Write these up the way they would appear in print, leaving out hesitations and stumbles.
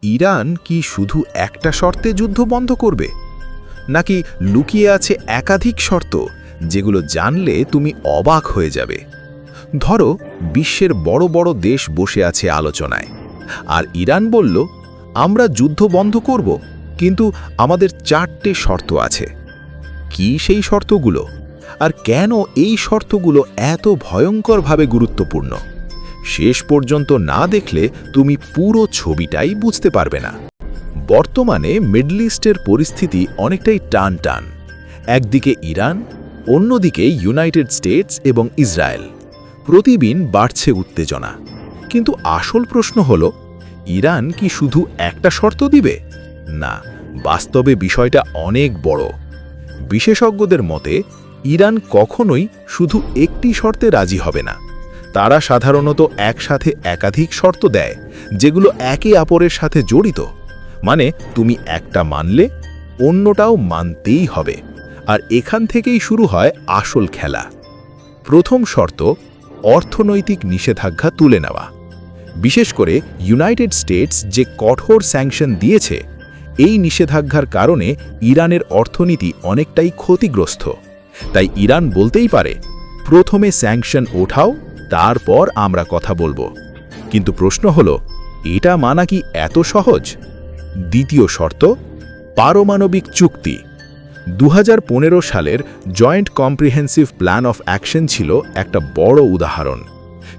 Iran কি শুধু একটা শর্তে যুদ্ধ বন্ধ করবে, নাকি লুকিয়ে আছে একাধিক শর্ত যেগুলো জানলে তুমি অবাক হয়ে যাবে? ধরো, বিশ্বের বড় বড় দেশ বসে আছে আলোচনায়, আর ইরান বলল, আমরা যুদ্ধ বন্ধ করব, কিন্তু আমাদের 4টে শর্ত আছে। কি সেই শর্তগুলো, আর কেন এই শর্তগুলো এত ভয়ঙ্করভাবে গুরুত্বপূর্ণ? শেষ পর্যন্ত না দেখলে তুমি পুরো ছবিটাই বুঝতে পারবে না। বর্তমানে মিডল ইস্টের পরিস্থিতি অনেকটাই টান টান। একদিকে ইরান, অন্যদিকে ইউনাইটেড স্টেটস এবং ইসরায়েল। প্রতিদিন বাড়ছে উত্তেজনা। কিন্তু আসল প্রশ্ন হল, ইরান কি শুধু একটা শর্ত দিবে? না, বাস্তবে বিষয়টা অনেক বড়। বিশেষজ্ঞদের মতে, ইরান কখনোই শুধু একটি শর্তে রাজি হবে না। তারা সাধারণত একসাথে একাধিক শর্ত দেয়, যেগুলো একে অপরের সাথে জড়িত। মানে, তুমি একটা মানলে অন্যটাও মানতেই হবে। আর এখান থেকেই শুরু হয় আসল খেলা। প্রথম শর্ত, অর্থনৈতিক নিষেধাজ্ঞা তুলে নেওয়া। বিশেষ করে ইউনাইটেড স্টেটস যে কঠোর স্যাংশন দিয়েছে, এই নিষেধাজ্ঞার কারণে ইরানের অর্থনীতি অনেকটাই ক্ষতিগ্রস্ত। তাই ইরান বলতেই পারে, প্রথমে স্যাংশন ওঠাও, তারপর আমরা কথা বলবো। কিন্তু প্রশ্ন হলো, এটা মানা কি এত সহজ? দ্বিতীয় শর্ত, পারমাণবিক চুক্তি। 2015 সালের joint comprehensive plan of action ছিল একটা বড় উদাহরণ।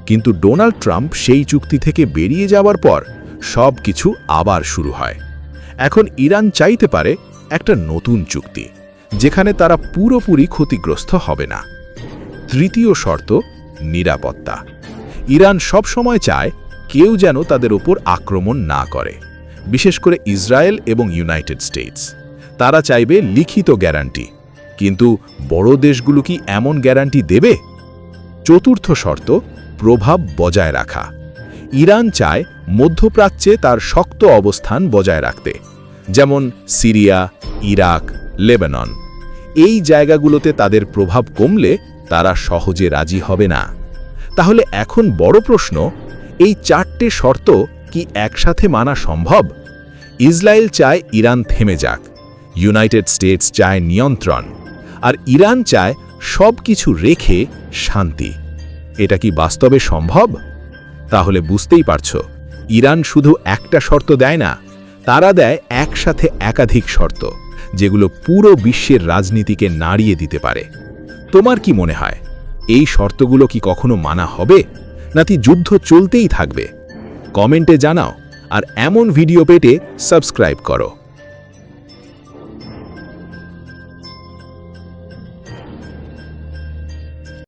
কিন্তু ডোনাল্ড ট্রাম্প সেই চুক্তি থেকে বেরিয়ে যাওয়ার পর সব কিছু আবার শুরু হয়। এখন ইরান চাইতে পারে একটা নতুন চুক্তি, যেখানে তারা পুরোপুরি ক্ষতিগ্রস্ত হবে না। তৃতীয় শর্ত, নিরাপত্তা। ইরান সব সময় চায় কেউ যেন তাদের উপর আক্রমণ না করে, বিশেষ করে ইসরায়েল এবং ইউনাইটেড স্টেটস। তারা চাইবে লিখিত গ্যারান্টি, কিন্তু বড় দেশগুলো কি এমন গ্যারান্টি দেবে? চতুর্থ শর্ত, প্রভাব বজায় রাখা। ইরান চায় মধ্যপ্রাচ্যে তার শক্ত অবস্থান বজায় রাখতে, যেমন সিরিয়া, ইরাক, লেবানন। এই জায়গাগুলোতে তাদের প্রভাব কমলে তারা সহজে রাজি হবে না। তাহলে এখন বড় প্রশ্ন, এই 4টে শর্ত কি একসাথে মানা সম্ভব? ইসরায়েল চায় ইরান থেমে যাক, ইউনাইটেড স্টেটস চায় নিয়ন্ত্রণ, আর ইরান চায় সব কিছু রেখে শান্তি। এটা কি বাস্তবে সম্ভব? তাহলে বুঝতেই পারছো, ইরান শুধু একটা শর্ত দেয় না, তারা দেয় একসাথে একাধিক শর্ত, যেগুলো পুরো বিশ্বের রাজনীতিকে নাড়িয়ে দিতে পারে। তোমার কি মনে হয়, এই শর্তগুলো কি কখনো মানা হবে, নাকি যুদ্ধ চলতেই থাকবে? কমেন্টে জানাও, আর এমন ভিডিও পেতে সাবস্ক্রাইব করো।